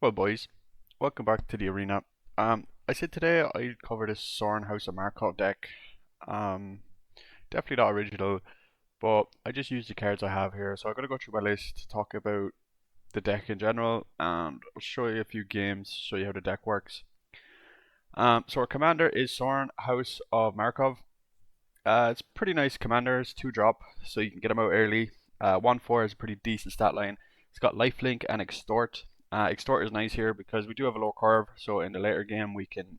Well, boys, welcome back to the arena. I said today I'd cover this Sorin House of Markov deck. Um, Definitely not original, but I just used the cards I have here. So I'm gonna go through my list to talk about the deck in general, and I'll show you a few games, show you how the deck works. So our commander is Sorin House of Markov. It's a pretty nice commander. It's 2-drop, so you can get him out early. 1/4 is a pretty decent stat line. It's got lifelink and extort. Extort is nice here because we do have a low curve, so in the later game we can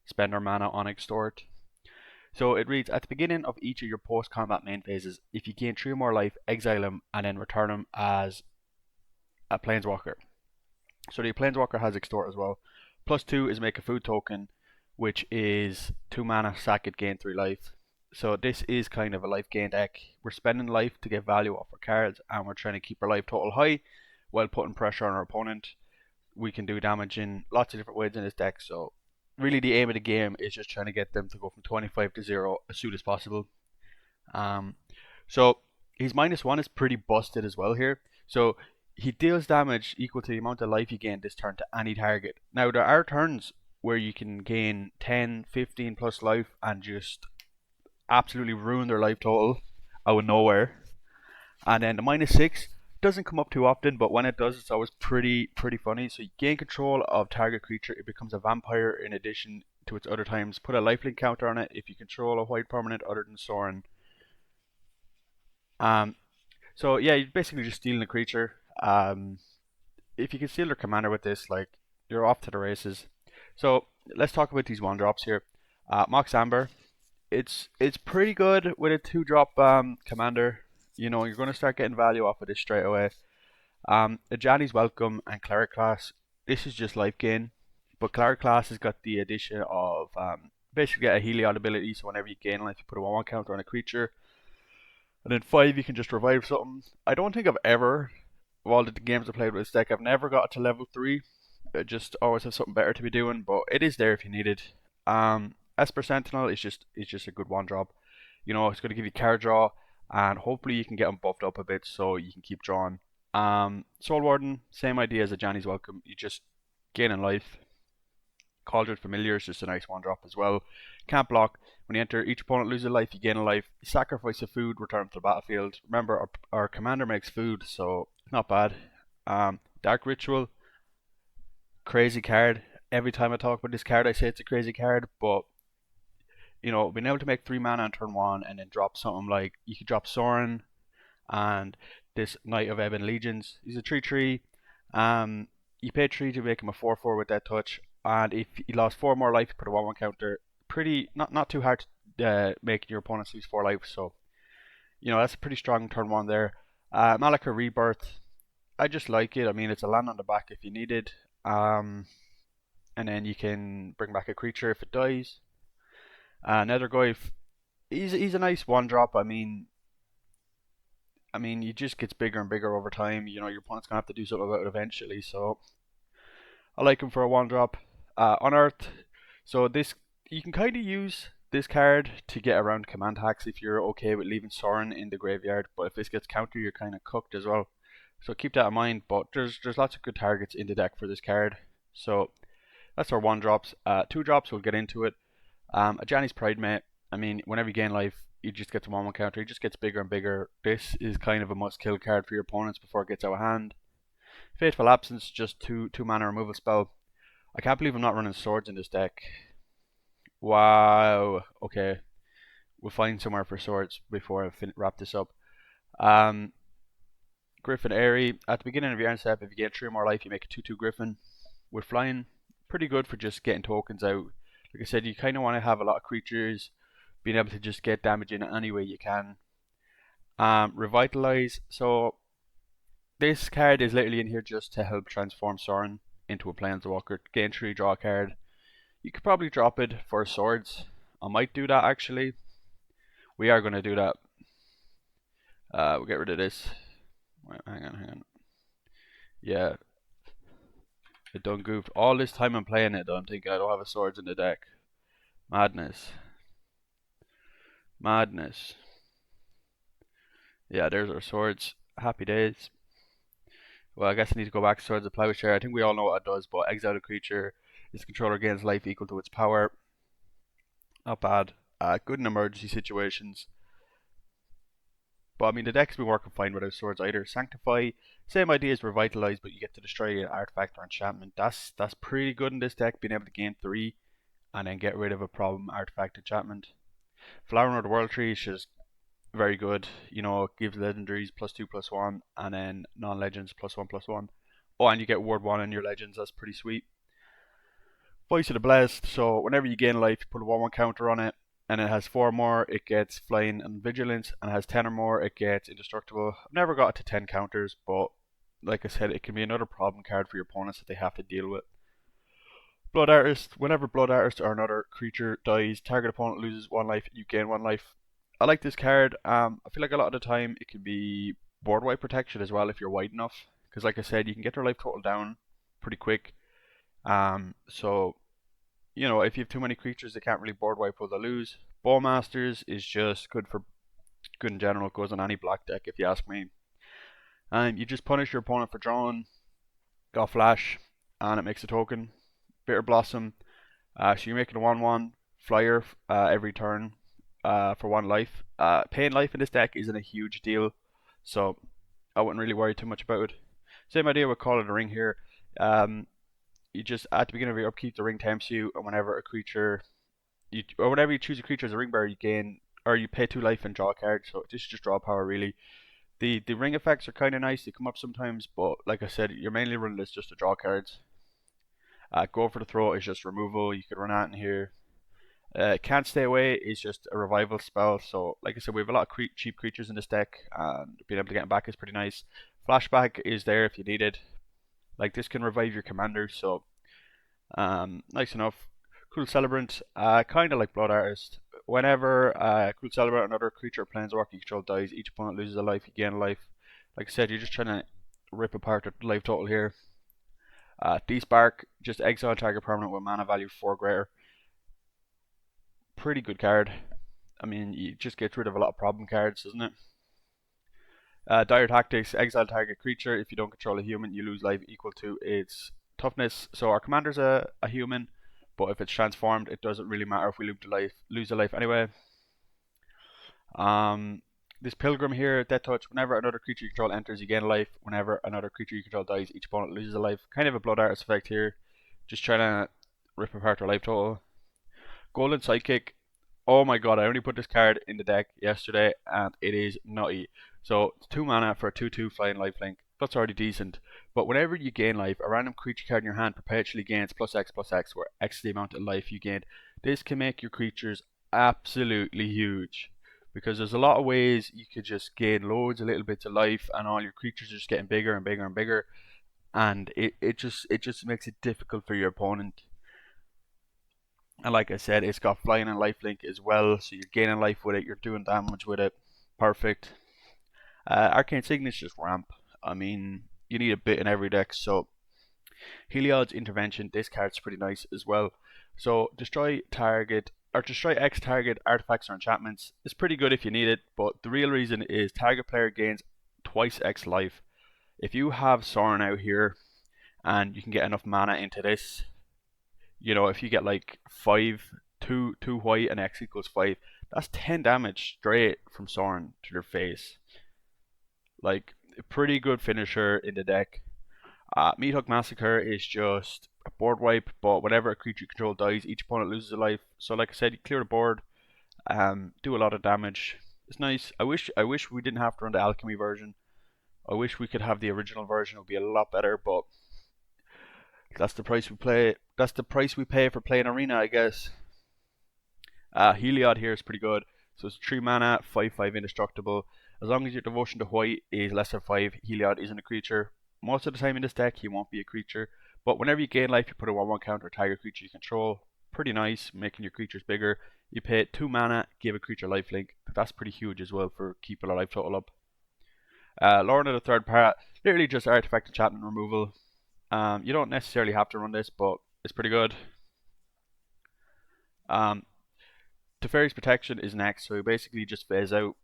spend our mana on extort. So it reads, at the beginning of each of your post-combat main phases, if you gain 3 or more life, exile him and then return him as a planeswalker. So the planeswalker has extort as well. +2 is make a food token, which is 2 mana, sack it, gain 3 life. So this is kind of a life gain deck. We're spending life to get value off our cards, and we're trying to keep our life total high while putting pressure on our opponent. We can do damage in lots of different ways in this deck. So really, the aim of the game is just trying to get them to go from 25 to 0 as soon as possible. Um, so his -1 is pretty busted as well here. So he deals damage equal to the amount of life you gain this turn to any target. Now there are turns where you can gain 10, 15 plus life and just absolutely ruin their life total out of nowhere. And then the -6 doesn't come up too often, but when it does, it's always pretty funny. So you gain control of target creature, it becomes a vampire in addition to its other times. Put a lifelink counter on it if you control a white permanent other than Sorin. Um, so yeah, you're basically just stealing a creature. If you can steal their commander with this, like, you're off to the races. So let's talk about these 1-drops here. Mox Amber, it's pretty good with a 2-drop commander. You know, you're going to start getting value off of this straight away. Ajani's Welcome and Cleric class. This is just life gain, but Cleric class has got the addition of basically get a Heliod ability. So whenever you gain life, you put a 1/1 counter on a creature, and then 5 you can just revive something. I don't think I've ever, of all the games I played with this deck, I've never got to level 3. I just always have something better to be doing, but it is there if you need it. Esper Sentinel is just a good 1-drop. You know, it's going to give you card draw, and hopefully you can get them buffed up a bit so you can keep drawing. Soul Warden, same idea as a Johnny's Welcome. You just gain in life. Cauldron Familiar is just a nice 1-drop as well. Can't block. When you enter, each opponent loses a life, you gain a life. You sacrifice a food, return to the battlefield. Remember, our commander makes food, so not bad. Dark Ritual, crazy card. Every time I talk about this card, I say it's a crazy card, but you know, being able to make 3 mana on turn 1 and then drop something like, you could drop Sorin and this Knight of Ebon Legions. He's a 3/3. You pay 3 to make him a 4/4 with that touch, and if he lost 4 more life, you put a 1/1 counter. Pretty, not too hard to make your opponents lose 4 life, so you know, that's a pretty strong turn 1 there. Malika Rebirth, I just like it. I mean, it's a land on the back if you need it. And then you can bring back a creature if it dies. Nethergoyf, he's a nice 1-drop. I mean, he just gets bigger and bigger over time. You know, your opponent's gonna have to do something about it eventually. So I like him for a 1-drop. Unearth. So this, you can kind of use this card to get around command hacks if you're okay with leaving Sorin in the graveyard. But if this gets counter, you're kind of cooked as well. So keep that in mind. But there's lots of good targets in the deck for this card. So that's our 1-drops. 2-drops, we'll get into it. A Johnny's Pride Mate. I mean, whenever you gain life, you just get to 1/1 counter. He just gets bigger and bigger. This is kind of a must-kill card for your opponents before it gets out of hand. Fateful Absence, just two mana removal spell. I can't believe I'm not running swords in this deck. Wow. Okay, we'll find somewhere for swords before I wrap this up. Um, Griffin Airy. At the beginning of your end step, if you get 3 or more life, you make a 2/2 Griffin with flying. Pretty good for just getting tokens out. Like I said, you kind of want to have a lot of creatures, being able to just get damage in any way you can. Revitalize. So this card is literally in here just to help transform Sorin into a planeswalker. Gain 3, draw a card. You could probably drop it for swords. I might do that actually. We are going to do that. We'll get rid of this. Wait, hang on. Yeah, it done goofed. All this time I'm playing it, I'm thinking I don't have a swords in the deck. Madness. Madness. Yeah, there's our swords. Happy days. Well, I guess I need to go back to Swords of Plowshare. I think we all know what it does, but exile a creature. Its controller gains life equal to its power. Not bad. Good in emergency situations. But I mean, the deck's been working fine without swords either. Sanctify, same idea as Revitalize, but you get to destroy an artifact or enchantment. That's pretty good in this deck, being able to gain 3 and then get rid of a problem artifact enchantment. Flowering of the World Tree is just very good. You know, it gives legendaries +2/+1, and then non-legends +1/+1. Oh, and you get ward 1 in your legends. That's pretty sweet. Voice of the Blessed. So whenever you gain life, you put a 1/1 counter on it, and it has 4 more. It gets flying and vigilance, and it has 10 or more. It gets indestructible. I've never got it to 10 counters, but like I said, it can be another problem card for your opponents that they have to deal with. Blood Artist. Whenever Blood Artist or another creature dies, target opponent loses 1 life, you gain 1 life. I like this card. I feel like a lot of the time it can be board wipe protection as well if you're wide enough. Because like I said, you can get their life total down pretty quick. So you know, if you have too many creatures, they can't really board wipe or they lose. Bowmasters is just good in general. It goes on any black deck if you ask me. And you just punish your opponent for drawing, got flash, and it makes a token. Bitter Blossom. So you're making a 1/1 flyer every turn for 1 life. Paying life in this deck isn't a huge deal, so I wouldn't really worry too much about it. Same idea with Call of the Ring here. You just at the beginning of your upkeep, the ring tempts you, and whenever a creature, or whenever you choose a creature as a ring bearer, you gain or you pay 2 life and draw a card. So this is just draw power really. The ring effects are kind of nice. They come up sometimes, but like I said, you're mainly running this just to draw cards. Go for the Throat is just removal. You could run out in here. Can't Stay Away is just a revival spell. So like I said, we have a lot of cheap creatures in this deck, and being able to get them back is pretty nice. Flashback is there if you need it. Like this can revive your commander, so nice enough. Cruel Celebrant, kind of like Blood Artist. Whenever Cruel Celebrant, another creature or planeswalker you control dies, each opponent loses a life, you gain a life. Like I said, you're just trying to rip apart the life total here. Despark, just exile target permanent with mana value 4 greater. Pretty good card. I mean, you just get rid of a lot of problem cards, doesn't it? Dire Tactics, exile target creature. If you don't control a human, you lose life equal to its toughness. So our commander's a human, but if it's transformed, it doesn't really matter if we lose a life anyway. This Pilgrim here, Death Touch. Whenever another creature you control enters, you gain a life. Whenever another creature you control dies, each opponent loses a life. Kind of a Blood Artist effect here. Just trying to rip apart our life total. Golden Sidekick. Oh my god, I only put this card in the deck yesterday and it is nutty. So it's 2 mana for a 2/2 flying lifelink. That's already decent. But whenever you gain life, a random creature card in your hand perpetually gains +X/+X, where X is the amount of life you gained. This can make your creatures absolutely huge. Because there's a lot of ways you could just gain loads of little bits of life and all your creatures are just getting bigger and bigger and bigger. And it just makes it difficult for your opponent. And like I said, it's got flying and lifelink as well, so you're gaining life with it, you're doing damage with it. Perfect. Arcane Signet's just ramp. I mean, you need a bit in every deck, so Heliod's Intervention, this card's pretty nice as well. So destroy X target artifacts or enchantments. It's pretty good if you need it, but the real reason is target player gains twice X life. If you have Sorin out here and you can get enough mana into this, you know, if you get like 2 white and X equals 5, that's 10 damage straight from Sorin to their face. Like, a pretty good finisher in the deck. Meathook Massacre is just a board wipe, but whenever a creature you control dies, each opponent loses a life. So like I said, you clear the board, do a lot of damage. It's nice. I wish we didn't have to run the alchemy version. I wish we could have the original version. It would be a lot better, but that's the price we play. That's the price we pay for playing arena, I guess. Heliod here is pretty good. So it's 3 mana, 5/5 indestructible. As long as your devotion to white is less than 5, Heliod isn't a creature. Most of the time in this deck, he won't be a creature. But whenever you gain life, you put a 1/1 counter target creature you control. Pretty nice, making your creatures bigger. You pay 2 mana, give a creature lifelink. That's pretty huge as well for keeping a life total up. Lorna the Third Part, literally just artifact enchantment removal. You don't necessarily have to run this, but it's pretty good. Teferi's Protection is next, so you basically just phase out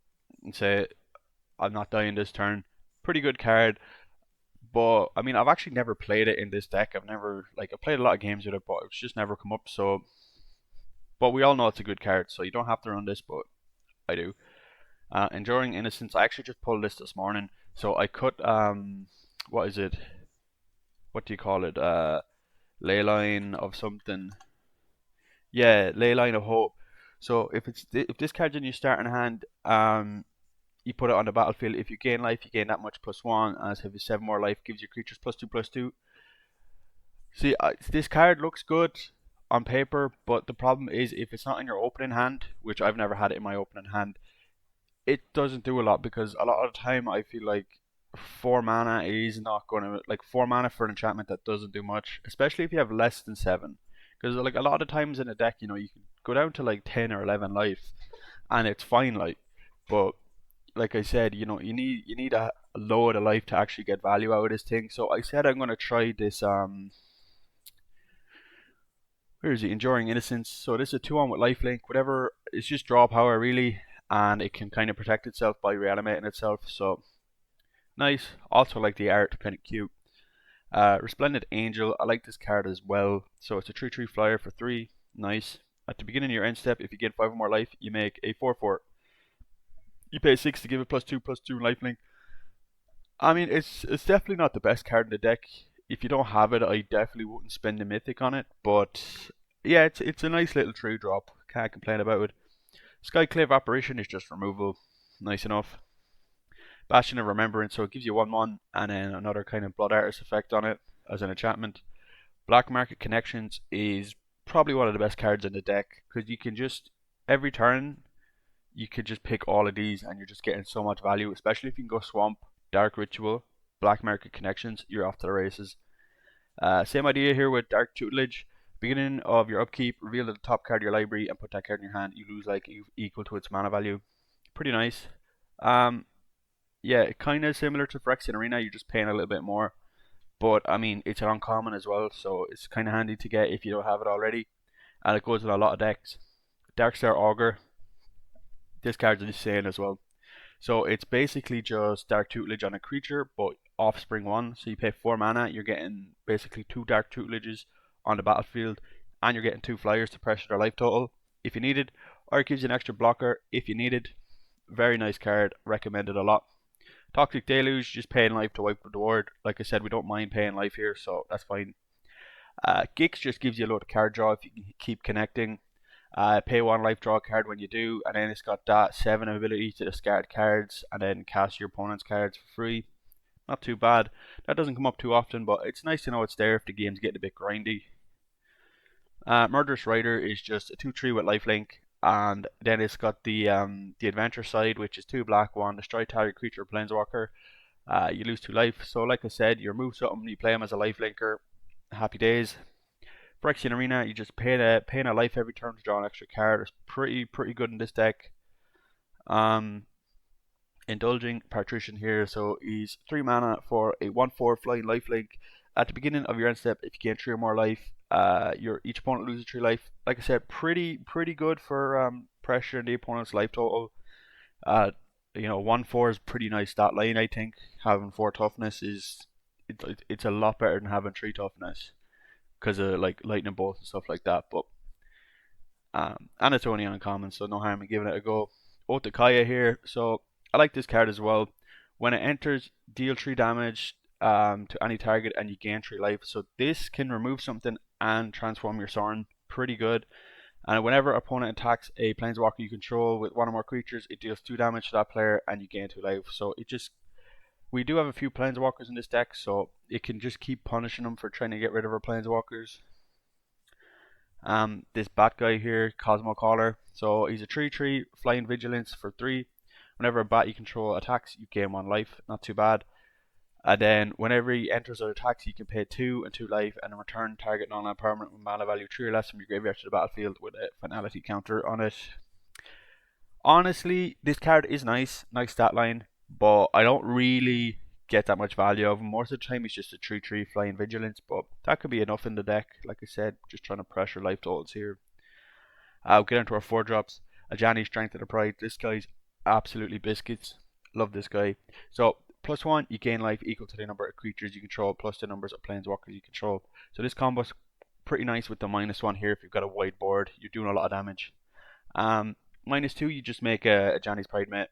and say, I'm not dying this turn. Pretty good card. But I mean, I've actually never played it in this deck. I've never I played a lot of games with it, but it's just never come up. So, but we all know it's a good card, so you don't have to run this, but I do. Enduring Innocence. I actually just pulled this morning, so I cut what is it? What do you call it? Leyline of something. Yeah, Leyline of Hope. So if this card's in your starting hand, you put it on the battlefield. If you gain life, you gain that much +1, and if you 7 more life, gives your creatures +2/+2. See, this card looks good on paper, but the problem is if it's not in your opening hand, which I've never had it in my opening hand, it doesn't do a lot because a lot of the time I feel like 4 mana is not going to 4 mana for an enchantment that doesn't do much, especially if you have less than 7. Because a lot of times in a deck, you can go down to 10 or 11 life, and it's fine. But like I said, you need a load of life to actually get value out of this thing. So I said I'm gonna try this. Where is he? Enduring Innocence. So this is a 2-on with lifelink. Whatever. It's just draw power really, and it can kind of protect itself by reanimating itself. So nice. Also like the art, kind of cute. Resplendent Angel. I like this card as well. So it's a 3/3 flyer for 3. Nice. At the beginning of your end step, if you get 5 or more life, you make a 4/4. You pay 6 to give it +2/+2 lifelink. I mean, it's definitely not the best card in the deck. If you don't have it, I definitely wouldn't spend a mythic on it. But yeah, it's a nice little true drop. Can't complain about it. Skyclave Apparition is just removal. Nice enough. Bastion of Remembrance, so it gives you 1/1 and then another kind of Blood Artist effect on it as an enchantment. Black Market Connections is probably one of the best cards in the deck because you can just every turn you could just pick all of these and you're just getting so much value, especially if you can go Swamp, Dark Ritual, Black Market Connections, you're off to the races. Same idea here with Dark Tutelage. Beginning of your upkeep, reveal the top card of your library and put that card in your hand. You lose equal to its mana value. Pretty nice. Um, yeah, kind of similar to Phyrexian Arena, you're just paying a little bit more. But I mean, it's an uncommon as well, so it's kind of handy to get if you don't have it already. And it goes in a lot of decks. Darkstar Augur. This card's insane as well. So it's basically just Dark Tutelage on a creature, but Offspring 1. So you pay 4 mana, you're getting basically 2 Dark Tutelages on the battlefield, and you're getting 2 flyers to pressure their life total if you needed, or it gives you an extra blocker if you needed. Very nice card, recommended a lot. Toxic Deluge, just paying life to wipe the board. Like I said, we don't mind paying life here, so that's fine. Gix just gives you a load of card draw if you can keep connecting. Pay 1 life, draw a card when you do, and then it's got that 7 ability to discard cards and then cast your opponent's cards for free. Not too bad. That doesn't come up too often, but it's nice to know it's there if the game's getting a bit grindy. Murderous Rider is just a 2/3 with lifelink, and then it's got the adventure side, which is 2 black, 1 destroy target creature or planeswalker. You lose 2 life. So like I said, you remove something, you play them as a lifelinker. Happy days. Phyrexian Arena, you just paying a life every turn to draw an extra card. It's pretty good in this deck. Indulging Patrician here, so he's 3 mana for a 1/4 flying lifelink. At the beginning of your end step, if you gain 3 or more life, each opponent loses 3 life. Like I said, pretty good for pressuring the opponent's life total. 1/4 is pretty nice stat line. I think having 4 toughness it's a lot better than having 3 toughness because of lightning bolts and stuff like that. But and it's only uncommon, so no harm in giving it a go. Otakaya here, so I like this card as well. When it enters, deal 3 damage to any target and you gain 3 life. So this can remove something and transform your Sorin. Pretty good. And whenever opponent attacks a planeswalker you control with 1 or more creatures, it deals 2 damage to that player and you gain 2 life. So we do have a few planeswalkers in this deck, so it can just keep punishing them for trying to get rid of our planeswalkers. This bat guy here, Cosmo Caller. So he's a 3/3 flying vigilance for 3. Whenever a bat you control attacks, you gain 1 life. Not too bad. And then whenever he enters or attacks, you can pay 2 and 2 life, and in return target non-land permanent with mana value 3 or less from your graveyard to the battlefield with a finality counter on it. Honestly, this card is nice stat line, but I don't really get that much value of him. Most of the time he's just a 3/3 flying vigilance, but that could be enough in the deck. Like I said, just trying to pressure life totals here. I'll get into our 4 drops. Ajani, Strength of the Pride. This guy's absolutely biscuits. Love this guy. So +1, you gain life equal to the number of creatures you control plus the numbers of planeswalkers you control. So this combo's pretty nice with the -1 here. If you've got a wide board, you're doing a lot of damage. -2, you just make a Johnny's Pride mate,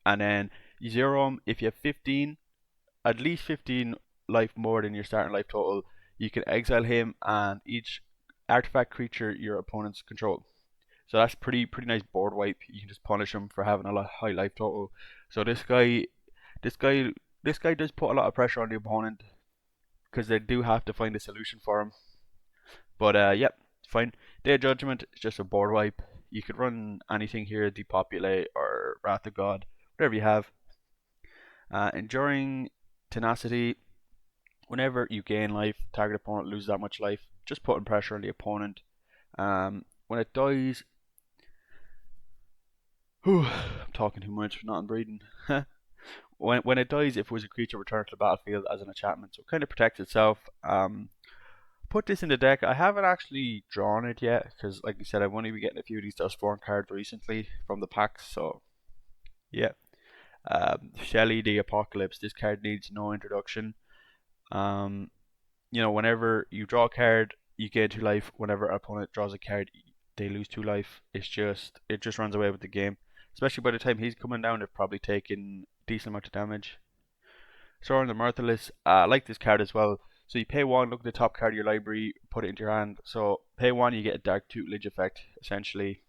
and then you zero him. If you have 15, at least 15 life more than your starting life total, you can exile him and each artifact creature your opponents control. So that's pretty nice board wipe. You can just punish him for having a high life total. So this guy, this guy does put a lot of pressure on the opponent because they do have to find a solution for him. But yep, fine. Day of Judgment is just a board wipe. You could run anything here, Depopulate or Wrath of God, whatever you have. Enduring Tenacity. Whenever you gain life, target opponent loses that much life. Just putting pressure on the opponent. When it dies, I'm talking too much, not breathing. When it dies, if it was a creature, return to the battlefield as an enchantment. So it kind of protects itself. Put this in the deck. I haven't actually drawn it yet because, like you said, I've only been getting a few of these Dustborn cards recently from the packs. So yeah. Shelly the Apocalypse. This card needs no introduction. Whenever you draw a card, you gain 2 life. Whenever an opponent draws a card, they lose 2 life. It just runs away with the game. Especially by the time he's coming down, they've probably taken a decent amount of damage. Sorin the Mirthless. I like this card as well. So you pay 1, look at the top card of your library, put it into your hand. So pay 1, you get a Dark Tutelage effect, essentially.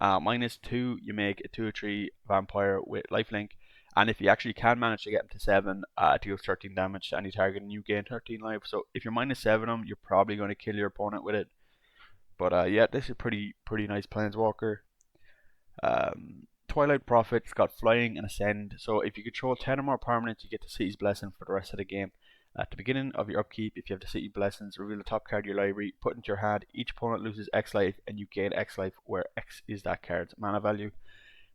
-2, you make a 2/3 vampire with lifelink. And if you actually can manage to get him to 7, it deals 13 damage to any target and you gain 13 life. So if you're -7 him, you're probably going to kill your opponent with it. But yeah, this is pretty nice planeswalker. Twilight Prophet's got flying and ascend. So if you control 10 or more permanents, you get the City's Blessing for the rest of the game. At the beginning of your upkeep, if you have the City Blessings, reveal the top card of your library, put it into your hand. Each opponent loses X life and you gain X life, where X is that card's mana value.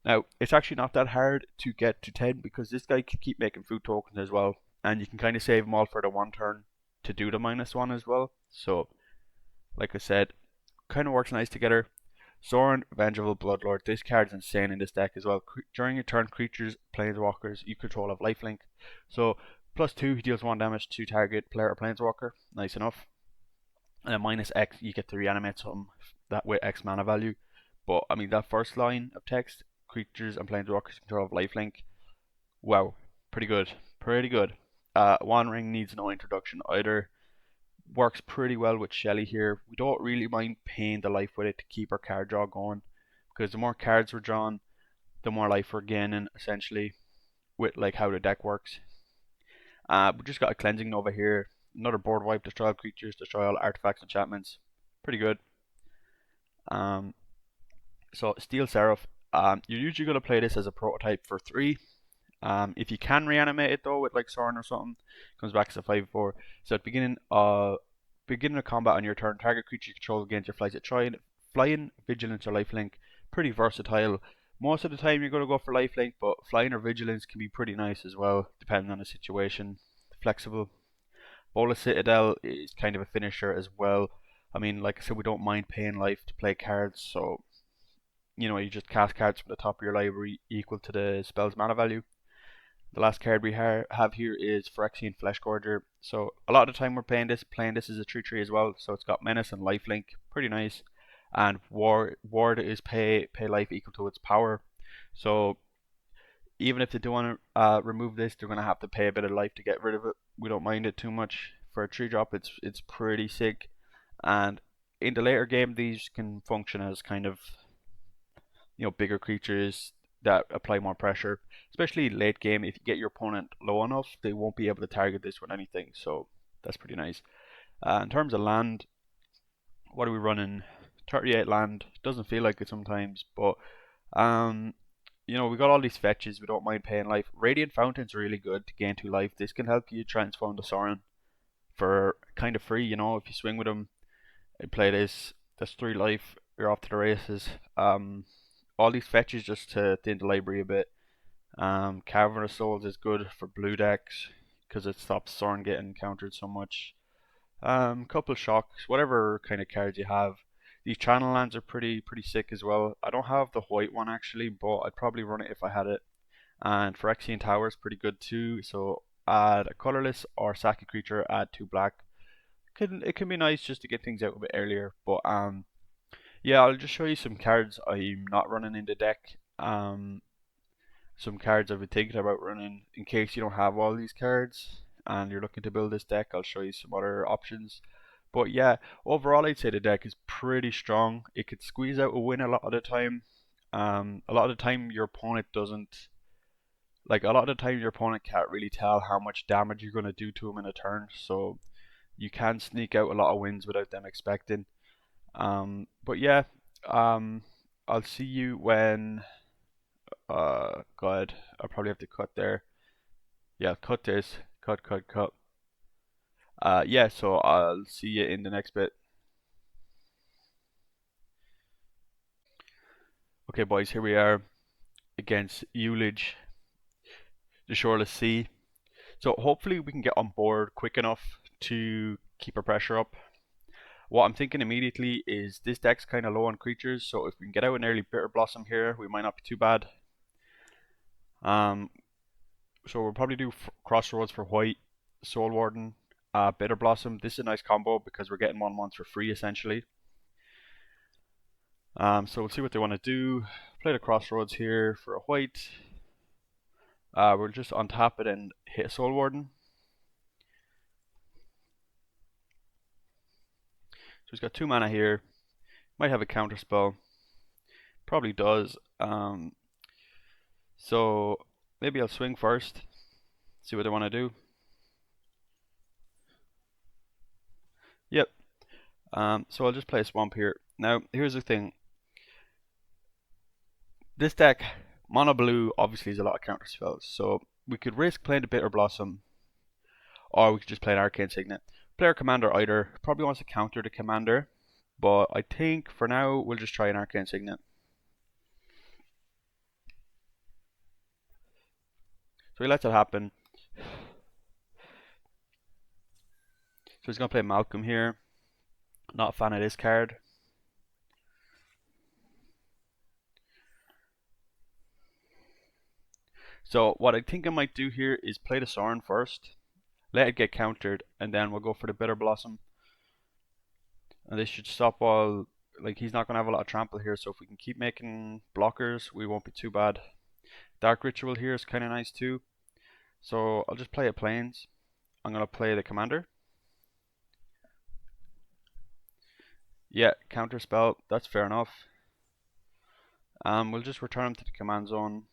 Now, it's actually not that hard to get to 10 because this guy can keep making food tokens as well. And you can kind of save them all for the 1 turn to do the -1 as well. So, like I said, kind of works nice together. Sorin, Vengeful Bloodlord. This card is insane in this deck as well. During your turn, creatures, planeswalkers you control have lifelink. So, +2, he deals 1 damage to target player or planeswalker. Nice enough. And then -X, you get to reanimate something that with X mana value. But, I mean, that first line of text, creatures and planeswalkers control of lifelink. Wow, pretty good. Pretty good. One Ring needs no introduction either. Works pretty well with Shelly here. We don't really mind paying the life with it to keep our card draw going, because the more cards we're drawn, the more life we're gaining, essentially, with like how the deck works. We just got a Cleansing Nova here. Another board wipe, destroy all creatures, destroy all artifacts, enchantments. Pretty good. So Steel Seraph. You're usually going to play this as a prototype for 3. If you can reanimate it though with like Sorin or something, it comes back as a 5/4. So at beginning of combat on your turn, target creature you control against your flying, vigilance, or lifelink. Pretty versatile. Most of the time you're going to go for lifelink, but flying or vigilance can be pretty nice as well, depending on the situation. Flexible. Bola Citadel is kind of a finisher as well. I mean, like I said, we don't mind paying life to play cards, so you just cast cards from the top of your library equal to the spell's mana value. The last card we have here is Phyrexian Fleshgorger. So a lot of the time we're playing this as a 3/3 as well. So it's got Menace and Lifelink, pretty nice. And Ward is pay life equal to its power. So even if they do want to remove this, they're going to have to pay a bit of life to get rid of it. We don't mind it too much. For a 3-drop, it's pretty sick. And in the later game, these can function as kind of bigger creatures that apply more pressure, especially late game. If you get your opponent low enough, they won't be able to target this with anything, so that's pretty nice. In terms of land, what are we running? 38 land. Doesn't feel like it sometimes, but we got all these fetches. We don't mind paying life. Radiant Fountain's really good to gain 2 life. This can help you transform the Sorin for kind of free. If you swing with them and play this, that's 3 life. You're off to the races. All these fetches just to thin the library a bit. Cavern of Souls is good for blue decks because it stops Sorin getting countered so much. Couple shocks, whatever kind of cards you have. These channel lands are pretty sick as well. I don't have the white one actually, but I'd probably run it if I had it. And Phyrexian Tower is pretty good too. So add a colorless or sacky creature, add 2 black. It can be nice just to get things out a bit earlier. But yeah, I'll just show you some cards I'm not running in the deck. Some cards I've been thinking about running in case you don't have all these cards and you're looking to build this deck. I'll show you some other options. But yeah, overall I'd say the deck is pretty strong. It could squeeze out a win a lot of the time. A lot of the time your opponent doesn't like a lot of the time your opponent can't really tell how much damage you're going to do to him in a turn. So you can sneak out a lot of wins without them expecting. But yeah, um, I'll see you when. God, I'll probably have to cut there. Yeah, cut this. Cut, cut, cut. Yeah, so I'll see you in the next bit. Okay, boys, here we are against Ullage, the Shoreless Sea. So hopefully we can get on board quick enough to keep our pressure up. What I'm thinking immediately is this deck's kind of low on creatures, so if we can get out an early Bitter Blossom here, we might not be too bad. So we'll probably do Crossroads for white, Soul Warden, Bitter Blossom. This is a nice combo because we're getting 1/1s for free essentially. So we'll see what they want to do. Play the Crossroads here for a white. We'll just untap it and hit a Soul Warden. So he's got 2 mana here. Might have a counter spell. Probably does. So maybe I'll swing first. See what they want to do. Yep. So I'll just play a Swamp here. Now, here's the thing. This deck, mono blue, obviously is a lot of counter spells. So we could risk playing the Bitter Blossom, or we could just play an Arcane Signet. Player Commander either probably wants to counter the Commander, but I think for now we'll just try an Arcane Signet. So he lets it happen. So he's going to play Malcolm here. Not a fan of this card. So what I think I might do here is play the Sorin first, let it get countered, and then we'll go for the Bitter Blossom. And this should stop all, like he's not going to have a lot of trample here, so if we can keep making blockers, we won't be too bad. Dark Ritual here is kind of nice too. So I'll just play a Plains. I'm going to play the Commander. Yeah, counter spell, that's fair enough. We'll just return him to the command zone.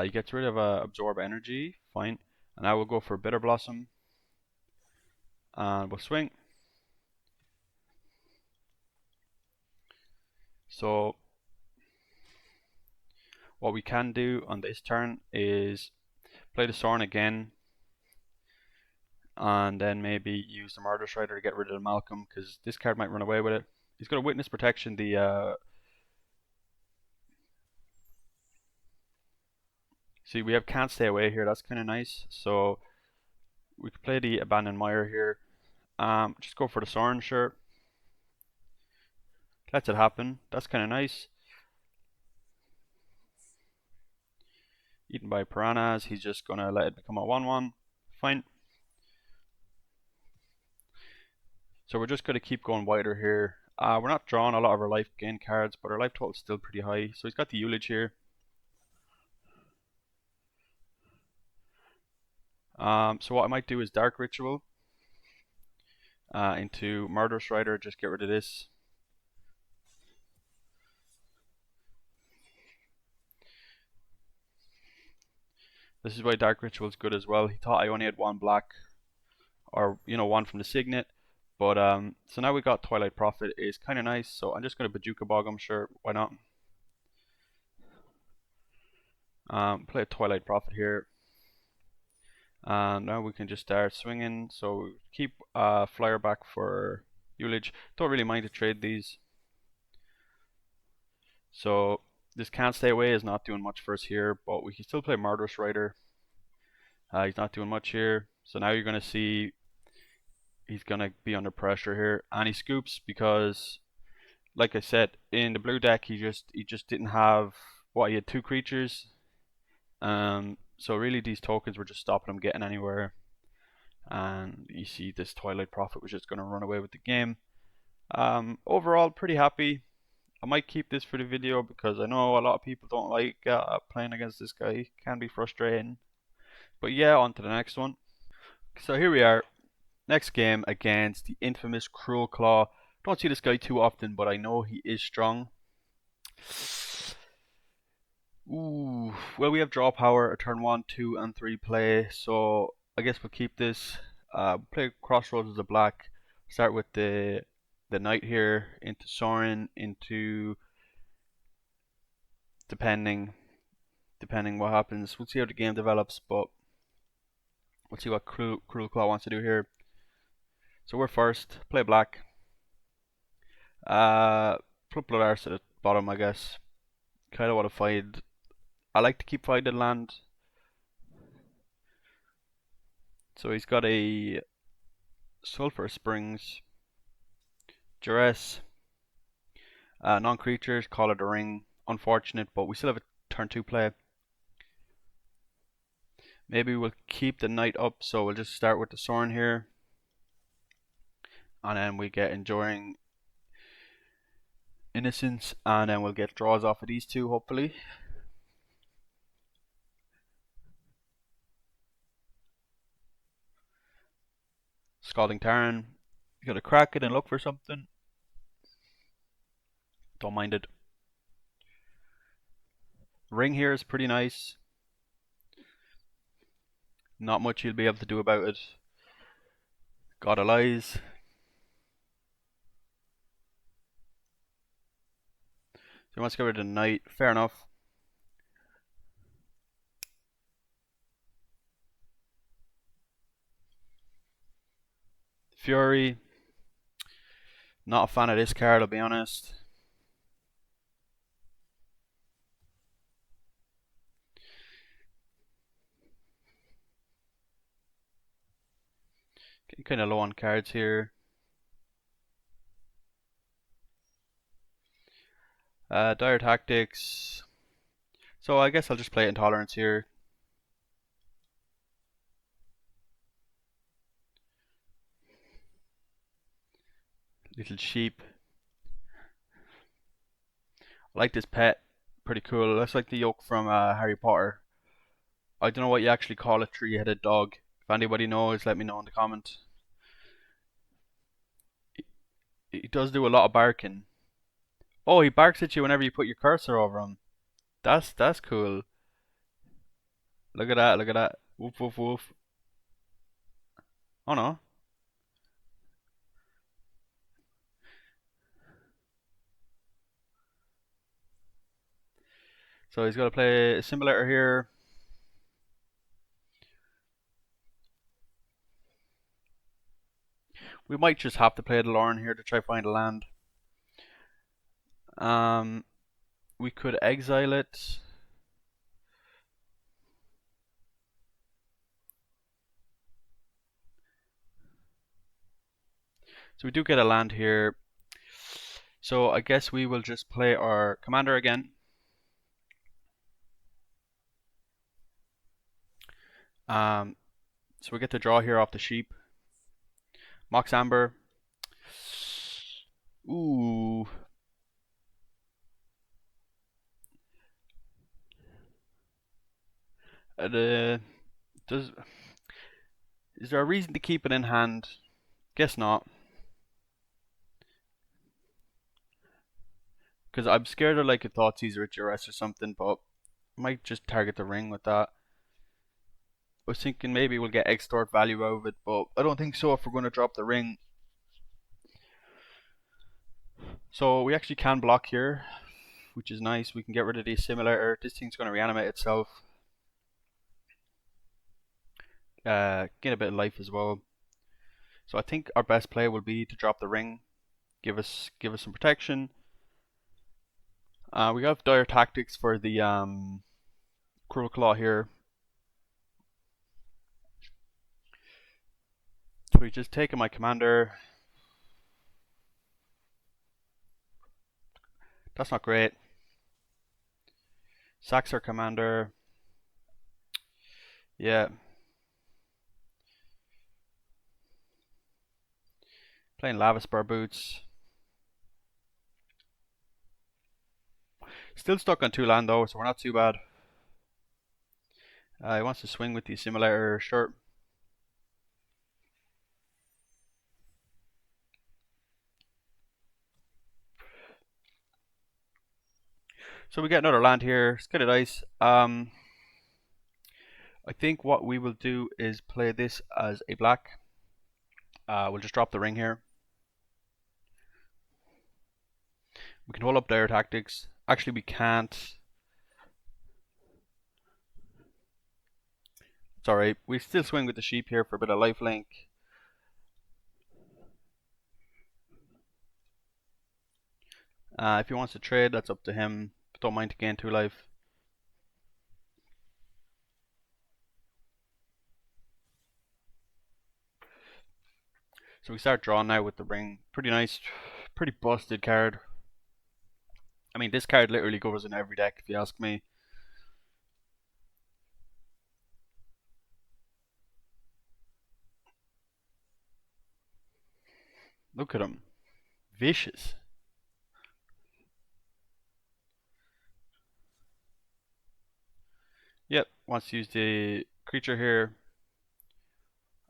He gets rid of absorb energy, fine. And now we'll go for Bitter Blossom. And we'll swing. So what we can do on this turn is play the Sorin again, and then maybe use the Murder Strider to get rid of the Malcolm, because this card might run away with it. He's got a Witness Protection. See, we have Can't Stay Away here. That's kind of nice. So we could play the Abandoned Mire here. Just go for the Sorin, sure. Lets it happen. That's kind of nice. Eaten by Piranhas. He's just gonna let it become a 1/1. Fine. So we're just gonna keep going wider here. We're not drawing a lot of our life gain cards, but our life total is still pretty high. So he's got the Ullage here. So what I might do is Dark Ritual into Murder Strider. Just get rid of this. This is why Dark Ritual is good as well. He thought I only had 1 black, or one from the Signet. But so now we got Twilight Prophet is kind of nice. So I'm just gonna Bajuka Bog him. Sure, why not? Play a Twilight Prophet here. And now we can just start swinging. So keep flyer back for Ullage. Don't really mind to trade these. So this Can't Stay Away is not doing much for us here, but we can still play Murderous Rider. He's not doing much here. So now you're going to see he's going to be under pressure here. And he scoops because, like I said, in the blue deck he just didn't have what, he had two creatures. So really these tokens were just stopping him getting anywhere. And you see this Twilight Prophet was just going to run away with the game. Overall, pretty happy. I might keep this for the video because I know a lot of people don't like playing against this guy. It can be frustrating. But yeah, on to the next one. So here we are. Next game against the infamous Cruel Claw. Don't see this guy too often, but I know he is strong. Ooh, well, we have draw power, a turn 1, 2, and 3 play, so I guess we'll keep this. Play Crossroads as a black. Start with the knight here into Sorin, into depending what happens. We'll see how the game develops, but we'll see what Cruel Claw wants to do here. So we're first. Play black. Put Blood Arts at the bottom, I guess. Kind of want to find. I like to keep finding land. So he's got a Sulphur Springs, Duress, non-creatures, Call of the Ring. Unfortunate, but we still have a turn 2 play. Maybe we'll keep the knight up, so we'll just start with the Sorin here. And then we get Enduring Innocence, and then we'll get draws off of these two, hopefully. Scalding Tarn. You gotta crack it and look for something. Don't mind it. Ring here is pretty nice. Not much you'll be able to do about it. God of Lies. So he wants to get rid of the knight. Fair enough. Fury. Not a fan of this card, I'll be honest. Getting kind of low on cards here. Dire Tactics. So I guess I'll just play Intolerance here. Little sheep. I like this pet. Pretty cool. Looks like the yoke from Harry Potter. I don't know what you actually call a three-headed dog. If anybody knows, let me know in the comments. He does do a lot of barking. Oh, he barks at you whenever you put your cursor over him. That's cool. Look at that, look at that. Woof woof woof. Oh no. So he's got to play a simulator here. We might just have to play the Lauren here to try find a land. We could exile it. So we do get a land here. So I guess we will just play our commander again. So we get to draw here off the sheep. Mox Amber. Ooh. Does is there a reason to keep it in hand? Guess not. Because I'm scared of like a Thoughtseize or a Duress or something, but I might just target the ring with that. I was thinking maybe we'll get extort value out of it, but I don't think so if we're going to drop the ring. So we actually can block here, which is nice. We can get rid of the assimilator. This thing's going to reanimate itself. Gain a bit of life as well. So I think our best play will be to drop the ring, give us some protection. We got Dire Tactics for the Cruel Claw here. So we just taken my commander. That's not great. Sacks our commander. Yeah. Playing Lava Spur Boots. Still stuck on 2 land though, so we're not too bad. He wants to swing with the Assimilator, sure. So we get another land here. It's kind of nice. I think what we will do is play this as a black. We'll just drop the ring here. We can hold up Dire Tactics. Actually, we can't. It's alright. We still swing with the sheep here for a bit of lifelink. If he wants to trade, that's up to him. Don't mind to gain 2 life. So we start drawing now with the ring. Pretty nice. Pretty busted card. I mean, this card literally goes in every deck, if you ask me. Look at him. Vicious. Yep, wants to use the creature here.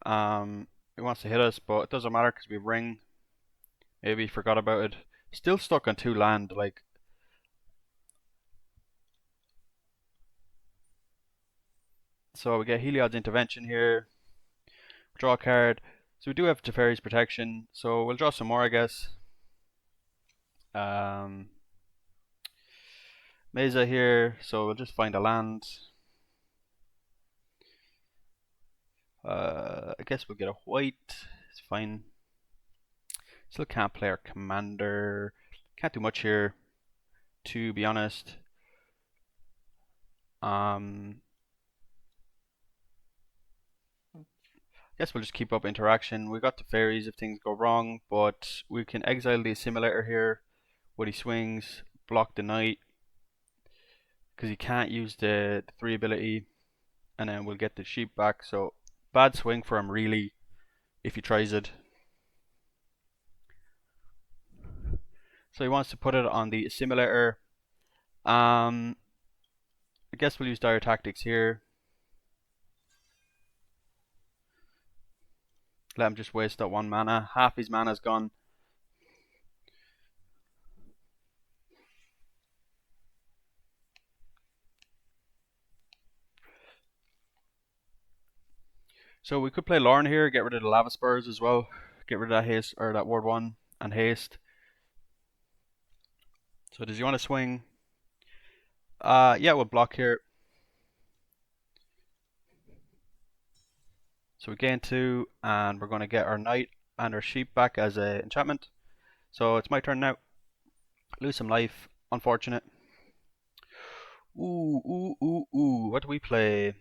It wants to hit us, but it doesn't matter because we have ring. Maybe he forgot about it. Still stuck on 2 land, like. So we get Heliod's Intervention here. Draw a card. So we do have Teferi's Protection. So we'll draw some more, I guess. Mesa here. So we'll just find a land. I guess we'll get a white. It's fine. Still can't play our commander. Can't do much here, to be honest. Guess we'll just keep up interaction. We got the fairies if things go wrong, but we can exile the Assimilator here. When he swings, block the knight, because he can't use the 3 ability, and then we'll get the sheep back. So bad swing for him really, if he tries it. So he wants to put it on the Assimilator. I guess we'll use Dire Tactics here. Let him just waste that 1 mana. Half his mana's gone. So we could play Lorne here, get rid of the Lava Spurs as well. Get rid of that haste, or that Ward 1 and haste. So does he want to swing? Yeah, we'll block here. So we gain 2, and we're going to get our knight and our sheep back as an enchantment. So it's my turn now. Lose some life. Unfortunate. Ooh. What do we play?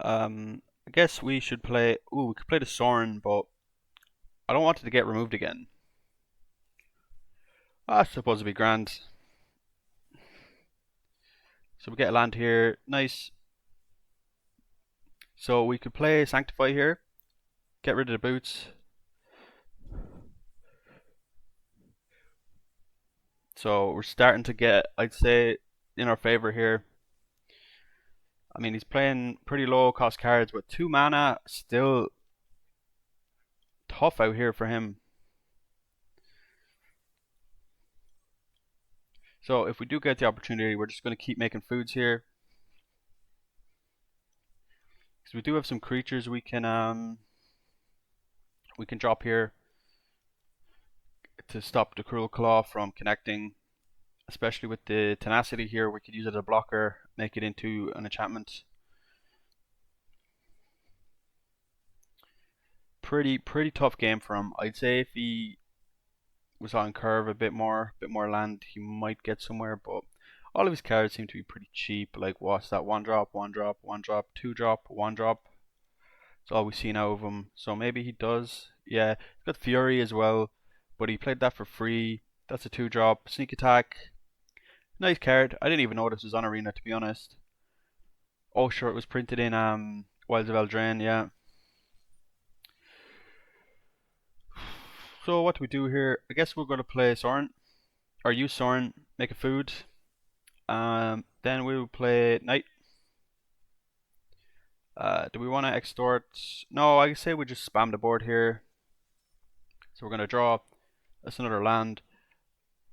I guess we should play. Ooh, we could play the Sorin, but I don't want it to get removed again. I suppose it'd be grand. So we get a land here. Nice. So we could play Sanctify here. Get rid of the boots. So we're starting to get, I'd say, in our favor here. I mean, he's playing pretty low cost cards, but 2 mana, still tough out here for him. So if we do get the opportunity, we're just going to keep making foods here. Because we do have some creatures we can drop here to stop the Cruel Claw from connecting. Especially with the Tenacity here, we could use it as a blocker, make it into an enchantment. Pretty tough game for him. I'd say if he was on curve a bit more land, he might get somewhere, but all of his cards seem to be pretty cheap. Like what's that? 1 drop, 1 drop, 1 drop, 2 drop, 1 drop. That's all we've seen out of him. So maybe he does. Yeah, he's got Fury as well, but he played that for free. That's a 2 drop. Sneak attack. Nice card. I didn't even know this was on Arena, to be honest. Oh, sure, it was printed in Wilds of Eldraine, yeah. So what do we do here? I guess we're going to play Sorin, or use Sorin, make a food. Then we will play Knight. Do we want to extort? No, I say we just spam the board here. So we're going to draw. That's another land.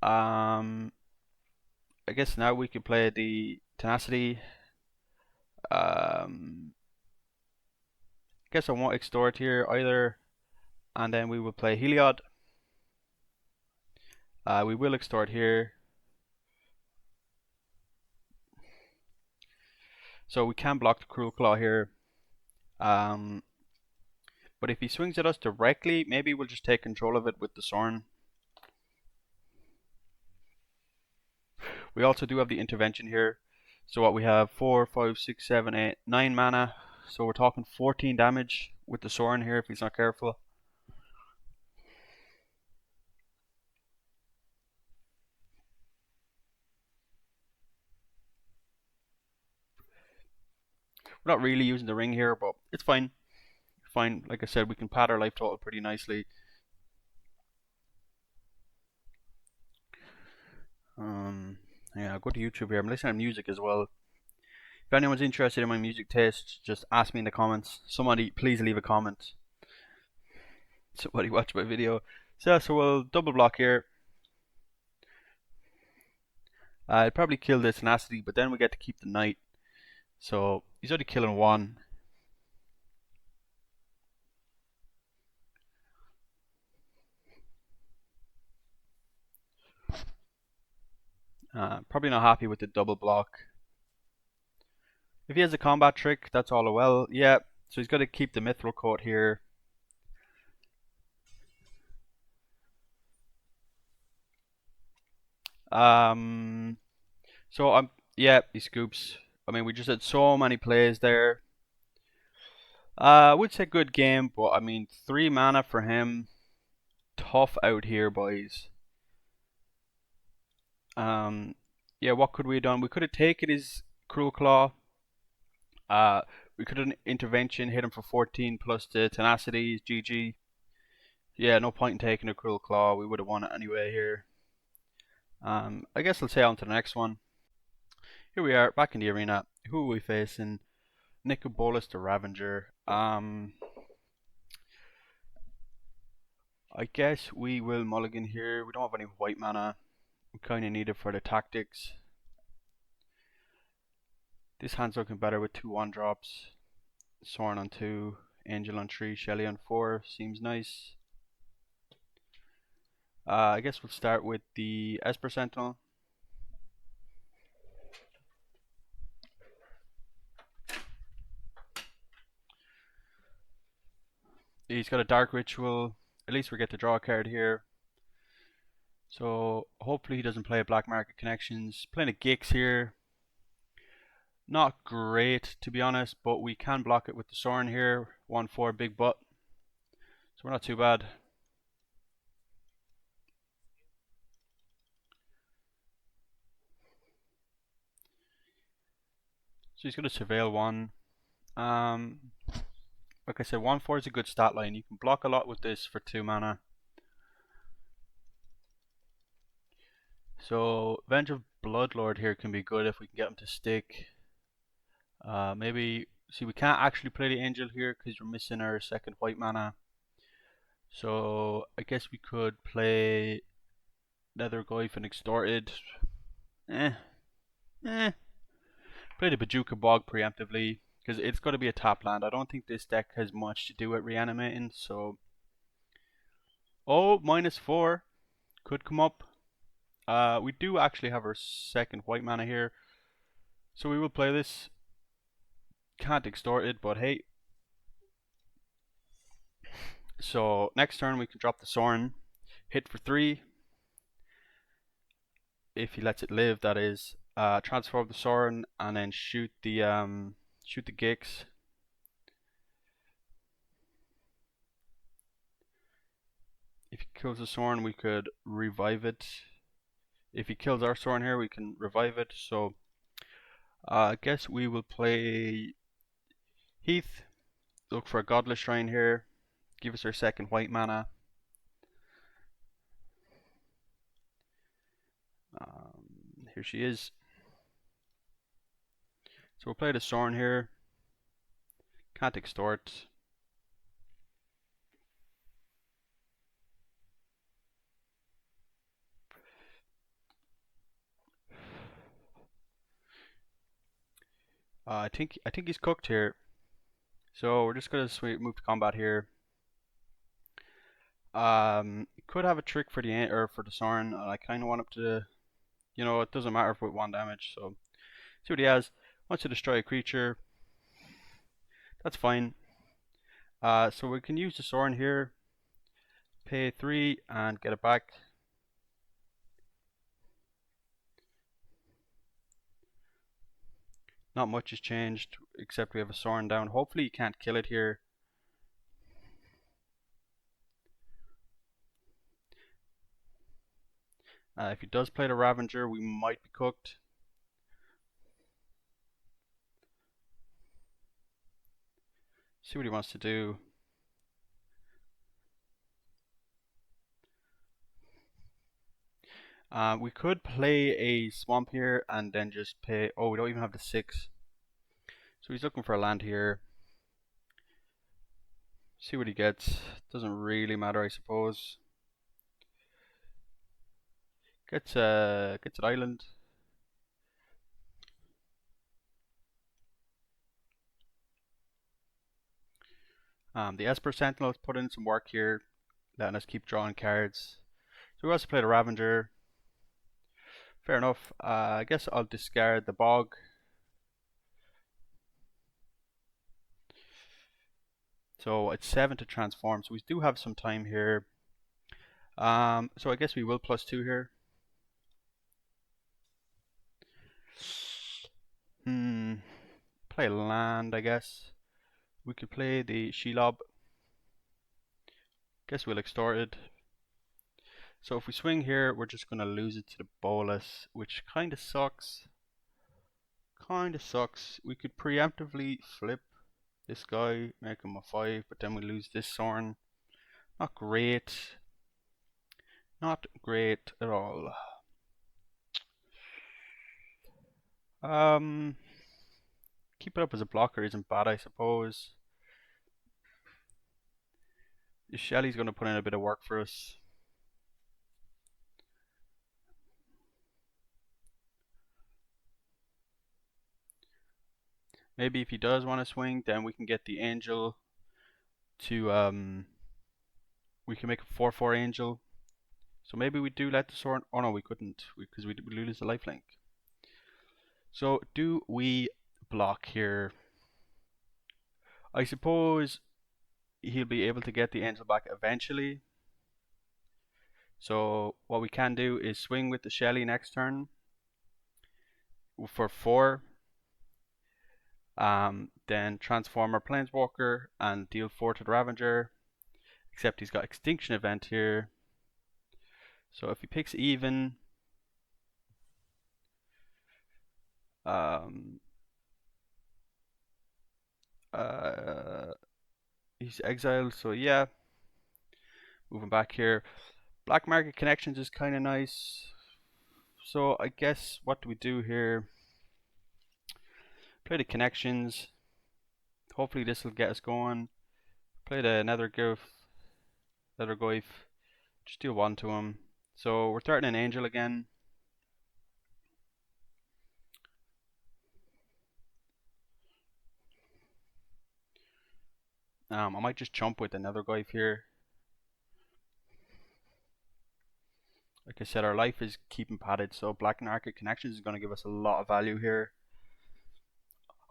I guess now we can play the Tenacity. Guess I won't extort here either. And then we will play Heliod. We will extort here. So we can block the Cruel Claw here. But if he swings at us directly, maybe we'll just take control of it with the Sorin. We also do have the intervention here. So what we have 4, 5, 6, 7, 8, 9 mana. So we're talking 14 damage with the Sorin here if he's not careful. We're not really using the ring here, but it's fine. Fine. Like I said, we can pad our life total pretty nicely. Yeah, I'll go to YouTube here. I'm listening to music as well. If anyone's interested in my music taste, just ask me in the comments. Somebody, please leave a comment. Somebody watch my video. So we'll double block here. I'd probably kill this Tenacity, but then we get to keep the Knight. So he's already killing one. Probably not happy with the double block. If he has a combat trick, that's all well. Yeah, so he's got to keep the Mithril Coat here. So yeah, he scoops. I mean, we just had so many plays there. I would say good game, but I mean, 3 mana for him. Tough out here, boys. Yeah, what could we have done? We could have taken his Cruel Claw. We could have an intervention, hit him for 14 plus the Tenacity, GG. Yeah, no point in taking a Cruel Claw. We would have won it anyway here. I guess let's say on to the next one. Here we are, back in the arena. Who are we facing? Bolas the Ravager. I guess we will mulligan here. We don't have any white mana. We kind of need it for the tactics. This hand's looking better with 2 1-drops. Sorin on 2, Angel on 3, Shelly on 4. Seems nice. I guess we'll start with the Esper Sentinel. He's got a Dark Ritual. At least we get to draw a card here. So hopefully he doesn't play Black Market Connections. Playing a Gix here. Not great to be honest, but we can block it with the Sorin here. 1/4 big butt. So we're not too bad. So he's going to Surveil 1. Like I said, 1/4 is a good stat line. You can block a lot with this for 2 mana. So Venge of Bloodlord here can be good if we can get him to stick. Maybe, see, we can't actually play the Angel here because we're missing our second white mana. So I guess we could play Nethergoyf and Extorted. Play the Bajuka Bog preemptively because it's got to be a top land. I don't think this deck has much to do with reanimating. So, oh, -4 could come up. We do actually have our second white mana here, so we will play this. Can't extort it, but hey. So next turn we can drop the Sorin, hit for 3. If he lets it live, that is. Transform the Sorin and then shoot the Gix. If he kills the Sorin, we could revive it. If he kills our Sorin here, we can revive it. So I guess we will play Heath. Look for a Godless Shrine here. Give us our second white mana. Here she is. So we'll play the Sorin here. Can't extort. I think he's cooked here. So we're just gonna move to combat here. Could have a trick for the Sorin. I kind of want him to, it doesn't matter if with 1 damage. So see what he has. Wants to destroy a creature. That's fine. So we can use the Sorin here. Pay 3 and get it back. Not much has changed except we have a Sorin down. Hopefully you can't kill it here. If he does play the Ravager, we might be cooked. See what he wants to do. We could play a Swamp here and then just pay. Oh, we don't even have the 6. So he's looking for a land here. See what he gets. Doesn't really matter, I suppose. Gets an island. The Esper Sentinel has put in some work here, letting us keep drawing cards. So we also played a Ravager. Fair enough. I guess I'll discard the Bog. So it's 7 to transform. So we do have some time here. So I guess we will +2 here. Play land, I guess. We could play the Shelob. Guess we'll extort it. So if we swing here, we're just going to lose it to the Bolas, which kind of sucks. We could preemptively flip this guy, make him a 5, but then we lose this Sorin. Not great. Not great at all. Keep it up as a blocker isn't bad, I suppose. Shelly's going to put in a bit of work for us. Maybe if he does want to swing, then we can get the Angel to, we can make a 4/4 Angel. So maybe we do let the Sorin, oh no we couldn't, because we lose the lifelink. So do we block here? I suppose he'll be able to get the Angel back eventually. So what we can do is swing with the Shelly next turn for 4. Then transform our Planeswalker and deal 4 to the Ravager. Except he's got Extinction Event here. So if he picks even, he's exiled. So yeah, moving back here. Black Market Connections is kind of nice. So I guess what do we do here? Play the Connections. Hopefully this will get us going. Play the Nethergoyf. Just deal 1 to him. So we're threatening an Angel again. I might just jump with the Nethergoyf here. Like I said, our life is keeping padded, so Black Market Connections is going to give us a lot of value here.